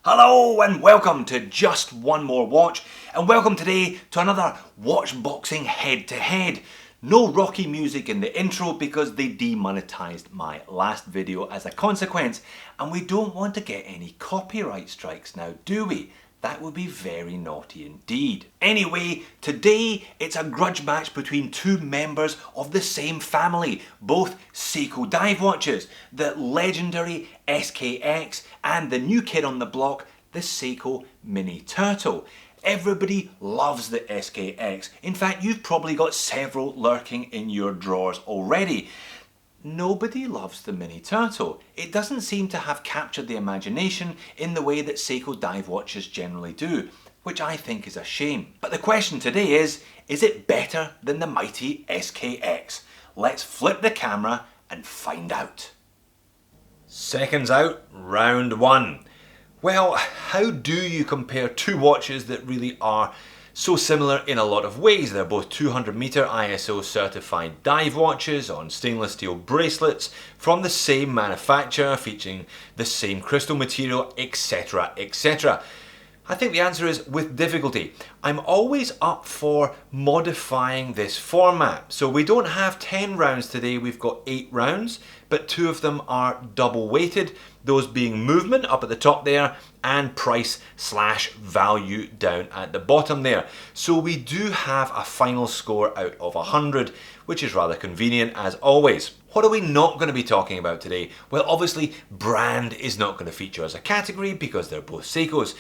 Hello and welcome to Just One More Watch, and welcome today to another watch boxing head to head. No Rocky music in the intro because they demonetized my last video as a consequence, and we don't want to get any copyright strikes now, do we? That would be very naughty indeed. Anyway, today it's a grudge match between two members of the same family, both Seiko dive watches, the legendary SKX and the new kid on the block, the Seiko Mini Turtle. Everybody loves the SKX. In fact, you've probably got several lurking in your drawers already. Nobody loves the Mini Turtle. It doesn't seem to have captured the imagination in the way that Seiko dive watches generally do, which I think is a shame. But the question today is it better than the mighty SKX? Let's flip the camera and find out. Seconds out, round one. Well, how do you compare two watches that really are so similar in a lot of ways? They're both 200 meter ISO certified dive watches on stainless steel bracelets from the same manufacturer, featuring the same crystal material, etc, etc. I think the answer is with difficulty. I'm always up for modifying this format. So we don't have 10 rounds today, we've got 8 rounds, but 2 of them are double weighted, those being movement up at the top there and price / value down at the bottom there. So we do have a final score out of 100, which is rather convenient as always. What are we not going to be talking about today? Well, obviously brand is not going to feature as a category because they're both Seikos.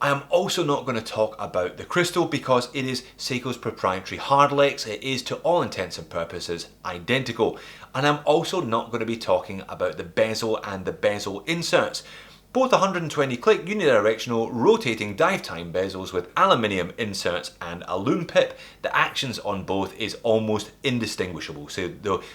I am also not going to talk about the crystal because it is Seiko's proprietary hardlex. It is to all intents and purposes identical. And I'm also not going to be talking about the bezel and the bezel inserts. Both 120 click unidirectional rotating dive time bezels with aluminium inserts and a loom pip. The actions on both is almost indistinguishable, so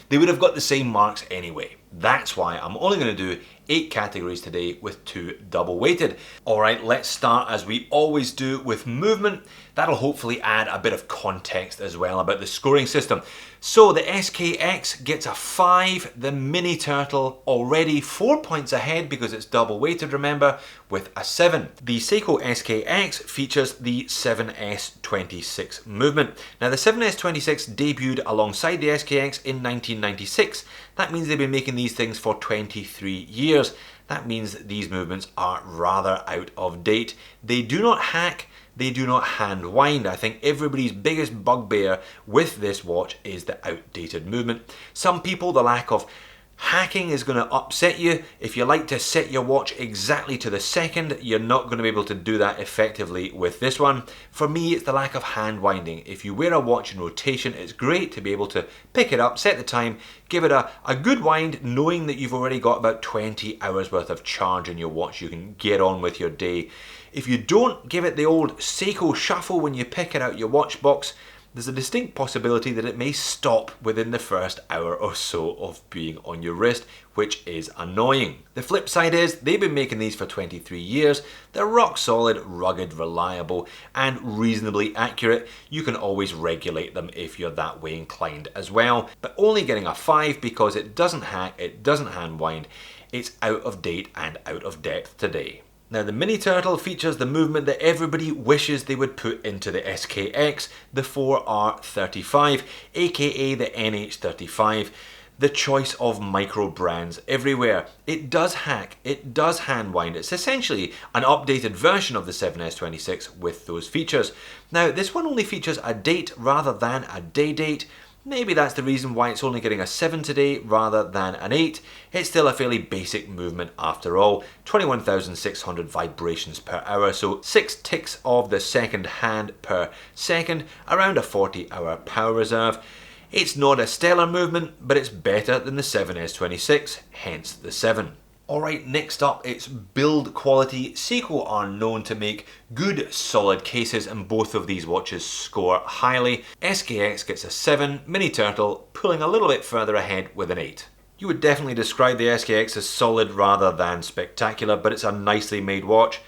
they would have got the same marks anyway. That's why I'm only going to do 8 categories today with 2 double weighted. Alright, let's start as we always do with movement. That'll hopefully add a bit of context as well about the scoring system. So the SKX gets a 5, the Mini Turtle already 4 points ahead because it's double weighted, remember, with a 7. The Seiko SKX features the 7S26 movement. Now the 7S26 debuted alongside the SKX in 1996. That means they've been making these things for 23 years. That means that these movements are rather out of date. They do not hack, they do not hand wind. I think everybody's biggest bugbear with this watch is the outdated movement. Some people, the lack of hacking is going to upset you. If you like to set your watch exactly to the second, you're not going to be able to do that effectively with this one. For me, it's the lack of hand winding. If you wear a watch in rotation, it's great to be able to pick it up, set the time, give it a good wind, knowing that you've already got about 20 hours worth of charge in your watch. You can get on with your day. If you don't give it the old Seiko shuffle when you pick it out your watch box, there's a distinct possibility that it may stop within the first hour or so of being on your wrist, which is annoying. The flip side is they've been making these for 23 years. They're rock solid, rugged, reliable, and reasonably accurate. You can always regulate them if you're that way inclined as well, but only getting a 5 because it doesn't hack, it doesn't hand wind. It's out of date and out of depth today. Now the Mini Turtle features the movement that everybody wishes they would put into the SKX, the 4R35, aka the NH35, the choice of micro brands everywhere. It does hack, it does hand wind. It's essentially an updated version of the 7S26 with those features. Now this one only features a date rather than a day date. Maybe that's the reason why it's only getting a 7 today rather than an 8. It's still a fairly basic movement after all. 21,600 vibrations per hour, so 6 ticks of the second hand per second, around a 40-hour power reserve. It's not a stellar movement, but it's better than the 7S26, hence the 7. Alright, next up it's build quality. Seiko are known to make good solid cases and both of these watches score highly. SKX gets a 7, Mini Turtle pulling a little bit further ahead with an 8. You would definitely describe the SKX as solid rather than spectacular, but it's a nicely made watch.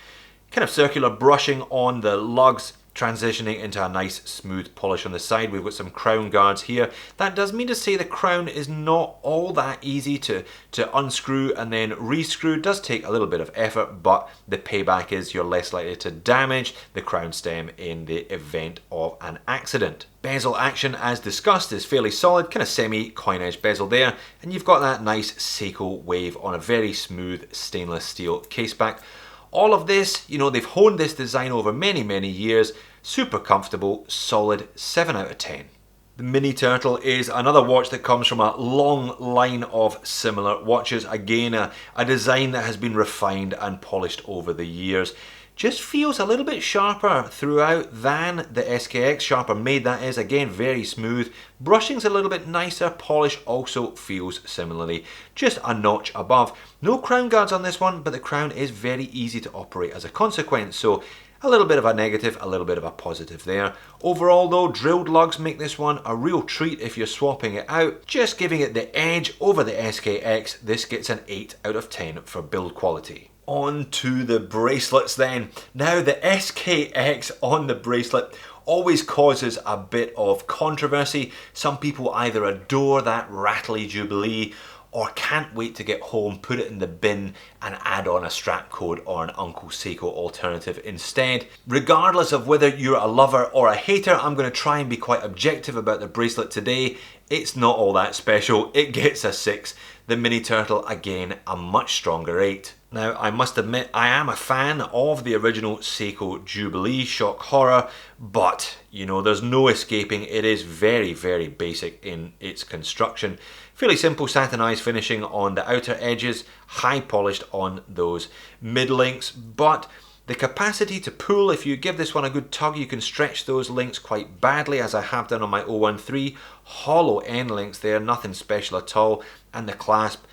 Kind of circular brushing on the lugs, transitioning into a nice smooth polish on the side. We've got some crown guards here. That does mean to say the crown is not all that easy to unscrew and then rescrew. It does take a little bit of effort, but the payback is you're less likely to damage the crown stem in the event of an accident. Bezel action, as discussed, is fairly solid, kind of semi coin edge bezel there, and you've got that nice Seiko wave on a very smooth stainless steel caseback. All of this, you know, they've honed this design over many years. Super comfortable, solid 7 out of 10. The Mini Turtle is another watch that comes from a long line of similar watches. Again, a design that has been refined and polished over the years. Just feels a little bit sharper throughout than the SKX, sharper made that is, again very smooth. Brushing's a little bit nicer, polish also feels similarly, just a notch above. No crown guards on this one, but the crown is very easy to operate as a consequence, so a little bit of a negative, a little bit of a positive there. Overall though, drilled lugs make this one a real treat if you're swapping it out. Just giving it the edge over the SKX, this gets an 8 out of 10 for build quality. On to the bracelets then. Now the SKX on the bracelet always causes a bit of controversy. Some people either adore that rattly Jubilee or can't wait to get home, put it in the bin and add on a strap code or an Uncle Seiko alternative instead. Regardless of whether you're a lover or a hater, I'm going to try and be quite objective about the bracelet today. It's not all that special. It gets a 6. The Mini Turtle, again, a much stronger 8. Now, I must admit, I am a fan of the original Seiko Jubilee Shock Horror, but, you know, there's no escaping. It is very basic in its construction. Fairly simple satinized finishing on the outer edges, high polished on those mid links, but the capacity to pull, if you give this one a good tug, you can stretch those links quite badly, as I have done on my 013. Hollow end links there, nothing special at all, and the clasp,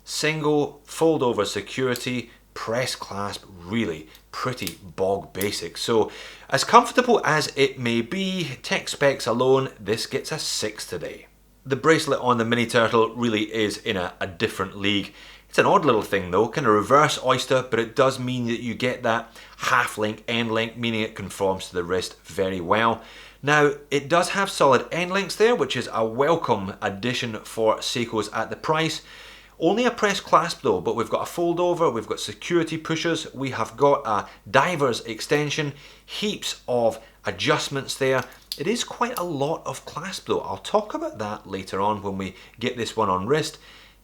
single fold over security, press clasp, really pretty bog basic. So as comfortable as it may be, tech specs alone, this gets a 6 today. The bracelet on the Mini Turtle really is in a different league. It's an odd little thing though, kind of reverse oyster, but it does mean that you get that half link, end link, meaning it conforms to the wrist very well. Now, it does have solid end links there, which is a welcome addition for Seikos at the price. Only a press clasp though, but we've got a fold over, we've got security pushers, we have got a diver's extension, heaps of adjustments there. It is quite a lot of clasp though. I'll talk about that later on when we get this one on wrist.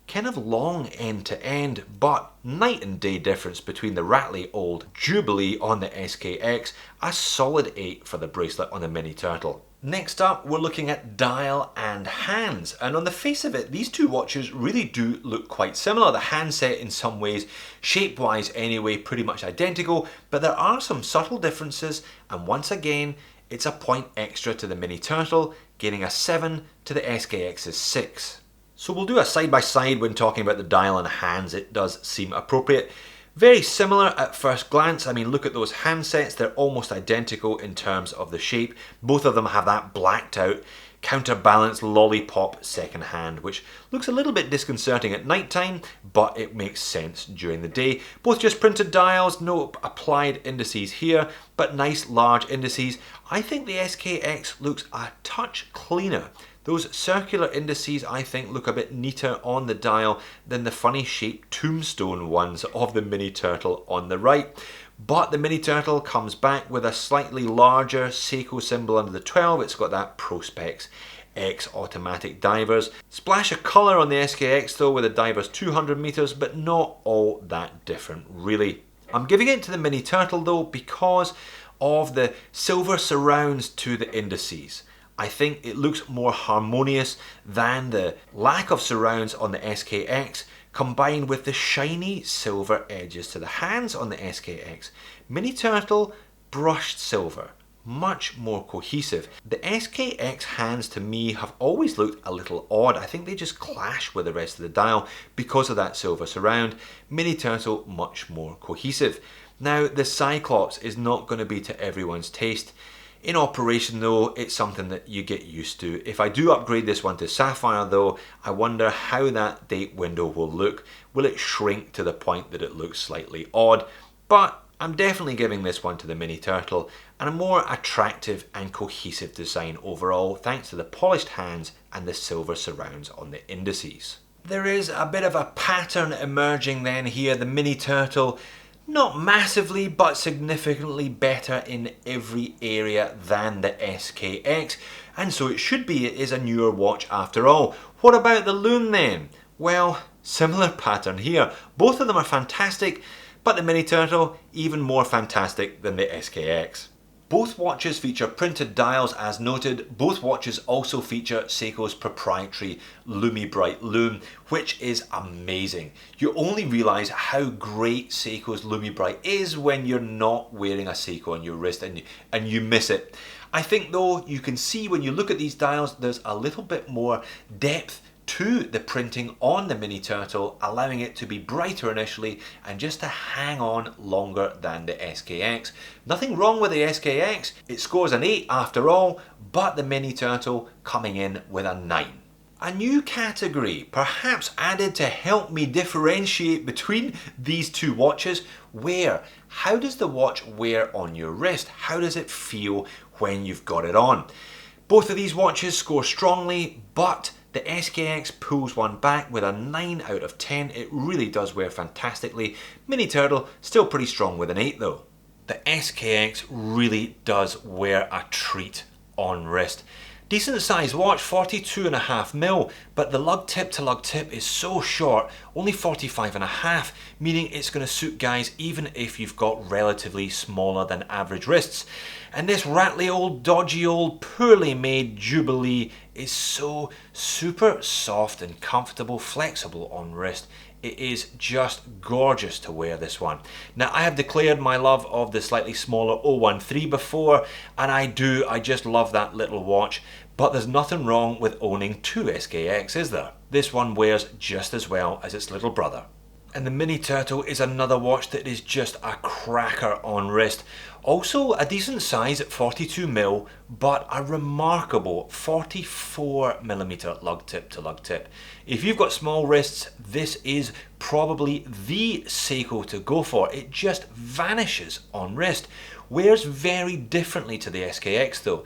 Kind of long end to end, but night and day difference between the rattly old Jubilee on the SKX. A solid 8 for the bracelet on the Mini Turtle. Next up, we're looking at dial and hands, and on the face of it, these two watches really do look quite similar. The handset in some ways, shape-wise anyway, pretty much identical, but there are some subtle differences, and once again, it's a point extra to the Mini Turtle, gaining a 7 to the SKX's 6. So we'll do a side-by-side when talking about the dial and hands. It does seem appropriate. Very similar at first glance. I mean, look at those handsets. They're almost identical in terms of the shape. Both of them have that blacked out, counterbalanced lollipop second hand, which looks a little bit disconcerting at night time, but it makes sense during the day. Both just printed dials, no applied indices here, but nice large indices. I think the SKX looks a touch cleaner. Those circular indices, I think, look a bit neater on the dial than the funny shaped tombstone ones of the Mini Turtle on the right. But the Mini Turtle comes back with a slightly larger Seiko symbol under the 12. It's got that Prospex X automatic divers. Splash of colour on the SKX though with the divers 200 meters, but not all that different really. I'm giving it to the Mini Turtle though because of the silver surrounds to the indices. I think it looks more harmonious than the lack of surrounds on the SKX, combined with the shiny silver edges to the hands on the SKX. Mini Turtle, brushed silver, much more cohesive. The SKX hands to me have always looked a little odd. I think they just clash with the rest of the dial because of that silver surround. Mini Turtle, much more cohesive. Now, the Cyclops is not going to be to everyone's taste. In operation though, it's something that you get used to. If I do upgrade this one to Sapphire though, I wonder how that date window will look. Will it shrink to the point that it looks slightly odd? But I'm definitely giving this one to the Mini Turtle. and a more attractive and cohesive design overall thanks to the polished hands and the silver surrounds on the indices. There is a bit of a pattern emerging then here. The Mini Turtle, not massively but significantly better in every area than the SKX, and so it should be. It is a newer watch after all. What about the Loom then? Well, similar pattern here. Both of them are fantastic, but the Mini Turtle even more fantastic than the SKX. Both watches feature printed dials as noted. Both watches also feature Seiko's proprietary Lumi-Bright loom, which is amazing. You only realise how great Seiko's Lumi-Bright is when you're not wearing a Seiko on your wrist and you miss it. I think though you can see when you look at these dials there's a little bit more depth to the printing on the Mini Turtle, allowing it to be brighter initially and just to hang on longer than the SKX. Nothing wrong with the SKX, it scores an 8 after all, but the Mini Turtle coming in with a 9. A new category, perhaps added to help me differentiate between these two watches. Wear. How does the watch wear on your wrist? How does it feel when you've got it on? Both of these watches score strongly, but the SKX pulls one back with a 9 out of 10. It really does wear fantastically. Mini Turtle still pretty strong with an 8 though. The SKX really does wear a treat on wrist. Decent size watch, 42.5mm, but the lug tip to lug tip is so short, only 45.5, meaning it's going to suit guys even if you've got relatively smaller than average wrists. And this rattly old, dodgy old, poorly made Jubilee is so super soft and comfortable, flexible on wrist. It is just gorgeous to wear, this one. Now, I have declared my love of the slightly smaller 013 before, and I just love that little watch, but there's nothing wrong with owning two SKX, is there? This one wears just as well as its little brother. And the Mini Turtle is another watch that is just a cracker on wrist. Also a decent size at 42mm, but a remarkable 44mm lug tip to lug tip. If you've got small wrists, this is probably the Seiko to go for. It just vanishes on wrist. Wears very differently to the SKX though.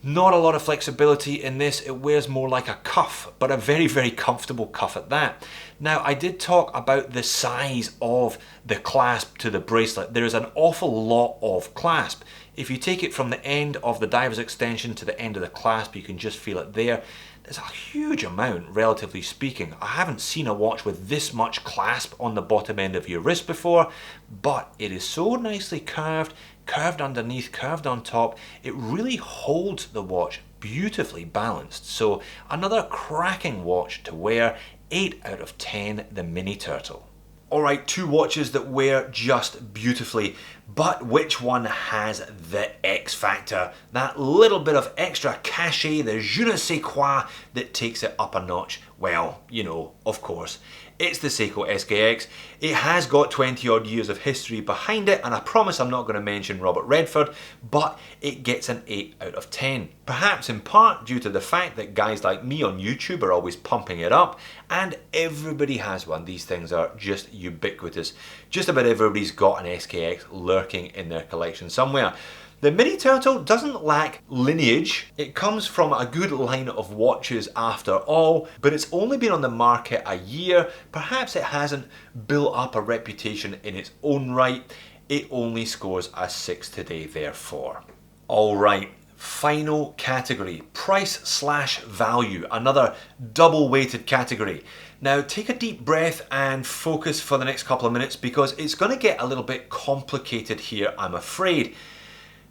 Not a lot of flexibility in this. It wears more like a cuff, but a very, very comfortable cuff at that. Now, I did talk about the size of the clasp to the bracelet. There is an awful lot of clasp. If you take it from the end of the diver's extension to the end of the clasp, you can just feel it there. There's a huge amount, relatively speaking. I haven't seen a watch with this much clasp on the bottom end of your wrist before, but it is so nicely curved, curved underneath, curved on top. It really holds the watch beautifully balanced. So another cracking watch to wear, 8 out of 10, the Mini Turtle. Alright, two watches that wear just beautifully, but which one has the X factor? That little bit of extra cachet, the je ne sais quoi that takes it up a notch? Well, you know, of course, it's the Seiko SKX. It has got 20 odd years of history behind it, and I promise I'm not going to mention Robert Redford, but it gets an 8 out of 10. Perhaps in part due to the fact that guys like me on YouTube are always pumping it up, and everybody has one. These things are just ubiquitous. Just about everybody's got an SKX lurking in their collection somewhere. The Mini Turtle doesn't lack lineage. It comes from a good line of watches after all, but it's only been on the market a year. Perhaps it hasn't built up a reputation in its own right. It only scores a 6 today, therefore. Alright, final category, price/value, another double weighted category. Now take a deep breath and focus for the next couple of minutes because it's going to get a little bit complicated here, I'm afraid.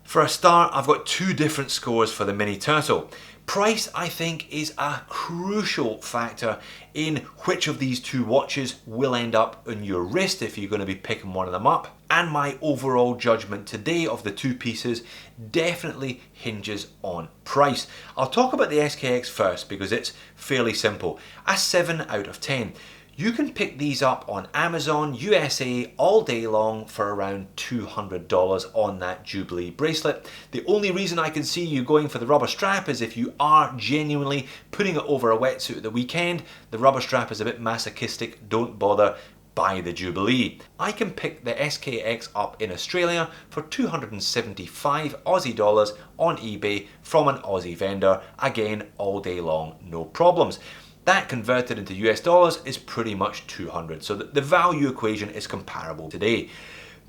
For a start, I've got two different scores for the Mini Turtle. Price, I think, is a crucial factor in which of these two watches will end up on your wrist if you're going to be picking one of them up. And my overall judgment today of the two pieces definitely hinges on price. I'll talk about the SKX first because it's fairly simple. A 7 out of 10. You can pick these up on Amazon USA all day long for around $200 on that Jubilee bracelet. The only reason I can see you going for the rubber strap is if you are genuinely putting it over a wetsuit at the weekend. The rubber strap is a bit masochistic, don't bother. buy the Jubilee. I can pick the SKX up in Australia for 275 Aussie dollars on eBay from an Aussie vendor, again all day long, no problems. That converted into US dollars is pretty much 200, so the value equation is comparable today.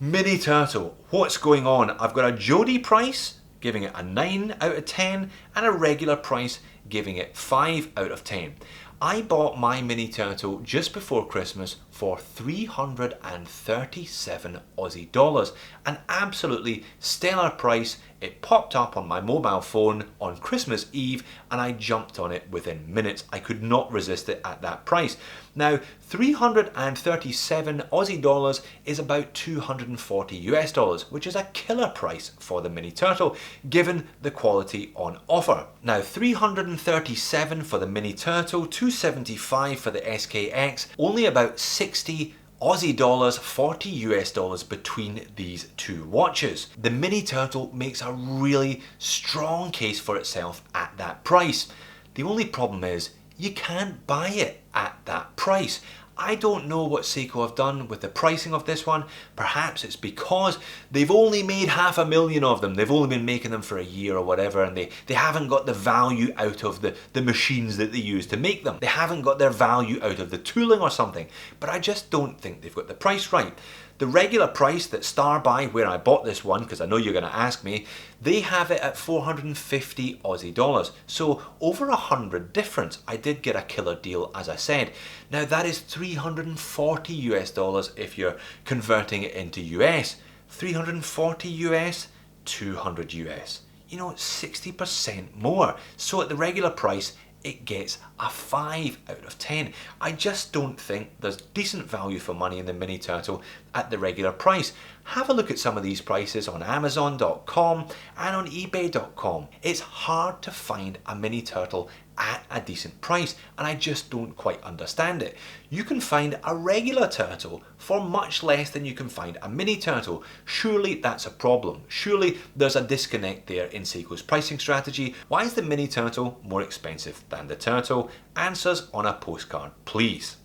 Mini Turtle, what's going on? I've got a Jody price, giving it a 9 out of 10, and a regular price, giving it 5 out of 10. I bought my Mini Turtle just before Christmas for 337 Aussie dollars. An absolutely stellar price. It popped up on my mobile phone on Christmas Eve and I jumped on it within minutes. I could not resist it at that price. Now, 337 Aussie dollars is about 240 US dollars, which is a killer price for the Mini Turtle, given the quality on offer. Now, 337 for the Mini Turtle, 275 for the SKX, only about 60 Aussie dollars, 40 US dollars between these two watches. The Mini Turtle makes a really strong case for itself at that price. The only problem is you can't buy it at that price. I don't know what Seiko have done with the pricing of this one. Perhaps it's because they've only made 500,000 of them. They've only been making them for a year or whatever, and they haven't got the value out of the machines that they use to make them. They haven't got their value out of the tooling or something. But I just don't think they've got the price right. The regular price that Starbuy, where I bought this one, because I know you're going to ask me, they have it at 450 Aussie dollars. So over 100 difference. I did get a killer deal, as I said. Now that is 340 US dollars if you're converting it into US. 340 US, 200 US. You know, it's 60% more. So at the regular price, it gets a 5 out of 10. I just don't think there's decent value for money in the Mini Turtle at the regular price. Have a look at some of these prices on Amazon.com and on eBay.com. It's hard to find a Mini Turtle at a decent price, and I just don't quite understand it. You can find a regular turtle for much less than you can find a Mini Turtle. Surely that's a problem. Surely there's a disconnect there in Seiko's pricing strategy. Why is the Mini Turtle more expensive than the Turtle? Answers on a postcard, please.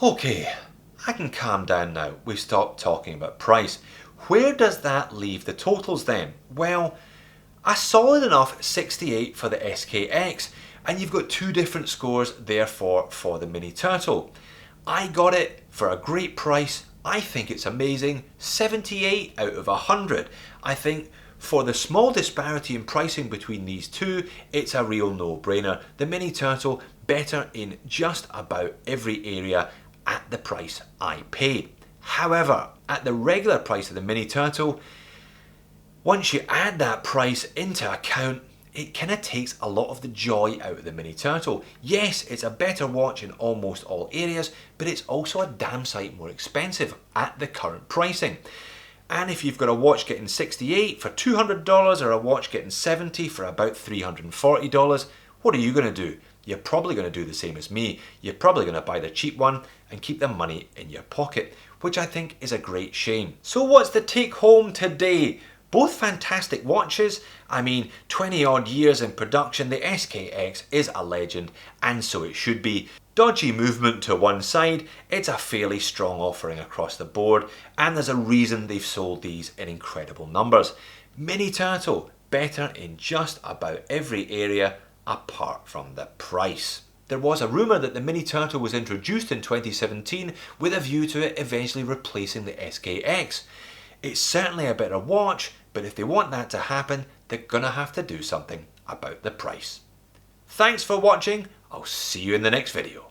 Okay, I can calm down now. We've stopped talking about price. Where does that leave the totals then? Well, a solid enough 68 for the SKX. And you've got two different scores therefore for the Mini Turtle. I got it for a great price. I think it's amazing. 78 out of 100. I think for the small disparity in pricing between these two, it's a real no-brainer. The Mini Turtle better in just about every area at the price I paid. However, at the regular price of the Mini Turtle, once you add that price into account, it kind of takes a lot of the joy out of the Mini Turtle. Yes, it's a better watch in almost all areas, but it's also a damn sight more expensive at the current pricing. And if you've got a watch getting 68 for $200 or a watch getting 70 for about $340, what are you going to do? You're probably going to do the same as me. You're probably going to buy the cheap one and keep the money in your pocket, which I think is a great shame. So what's the take home today? Both fantastic watches. I mean, 20 odd years in production, the SKX is a legend, and so it should be. Dodgy movement to one side, it's a fairly strong offering across the board, and there's a reason they've sold these in incredible numbers. Mini Turtle, better in just about every area apart from the price. There was a rumour that the Mini Turtle was introduced in 2017 with a view to it eventually replacing the SKX. It's certainly a better watch, but if they want that to happen, they're gonna have to do something about the price. Thanks for watching. I'll see you in the next video.